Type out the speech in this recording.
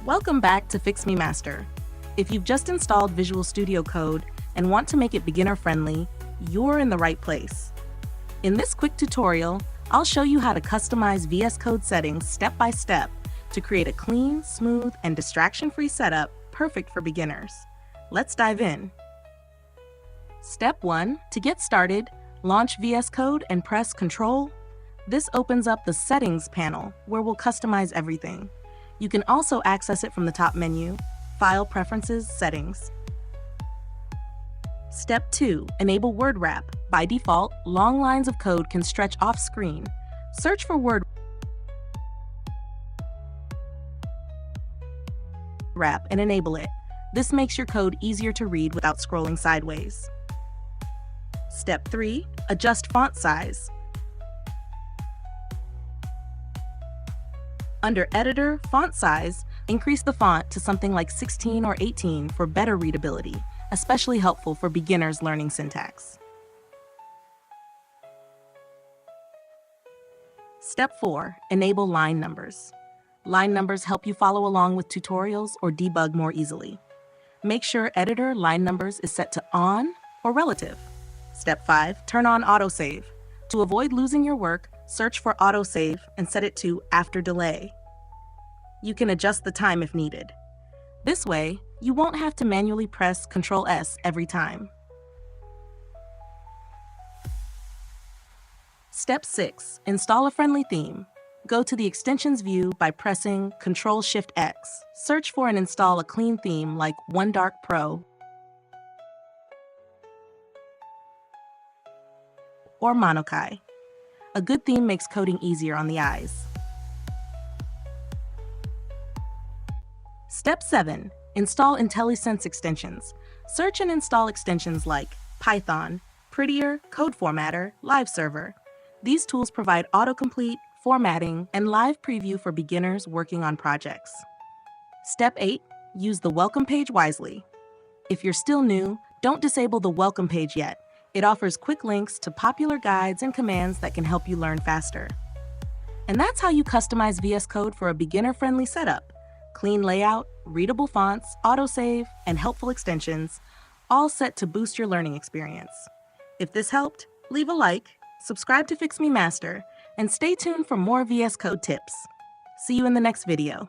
Welcome back to Fix Me Master. If you've just installed Visual Studio Code and want to make it beginner-friendly, you're in the right place. In this quick tutorial, I'll show you how to customize VS Code settings step by step to create a clean, smooth, and distraction-free setup perfect for beginners. Let's dive in. Step 1. To get started, launch VS Code and press Ctrl. This opens up the Settings panel, where we'll customize everything. You can also access it from the top menu, File Preferences, Settings. Step 2. Enable word wrap. By default, long lines of code can stretch off screen. Search for word wrap and enable it. This makes your code easier to read without scrolling sideways. Step 3. Adjust font size. Under Editor, Font Size, increase the font to something like 16 or 18 for better readability, especially helpful for beginners learning syntax. Step 4. Enable line numbers. Line numbers help you follow along with tutorials or debug more easily. Make sure Editor line numbers is set to On or Relative. Step 5. Turn on autosave. To avoid losing your work, search for autosave and set it to After Delay. You can adjust the time if needed. This way, you won't have to manually press Ctrl+S every time. Step 6. Install a friendly theme. Go to the Extensions view by pressing Ctrl+Shift+X. Search for and install a clean theme like OneDark Pro or Monokai. A good theme makes coding easier on the eyes. Step 7. Install IntelliSense extensions. Search and install extensions like Python, Prettier, Code Formatter, Live Server. These tools provide autocomplete, formatting, and live preview for beginners working on projects. Step 8. Use the welcome page wisely. If you're still new, don't disable the welcome page yet. It offers quick links to popular guides and commands that can help you learn faster. And that's how you customize VS Code for a beginner-friendly setup. Clean layout, readable fonts, autosave, and helpful extensions, all set to boost your learning experience. If this helped, leave a like, subscribe to Fix Me Master, and stay tuned for more VS Code tips. See you in the next video.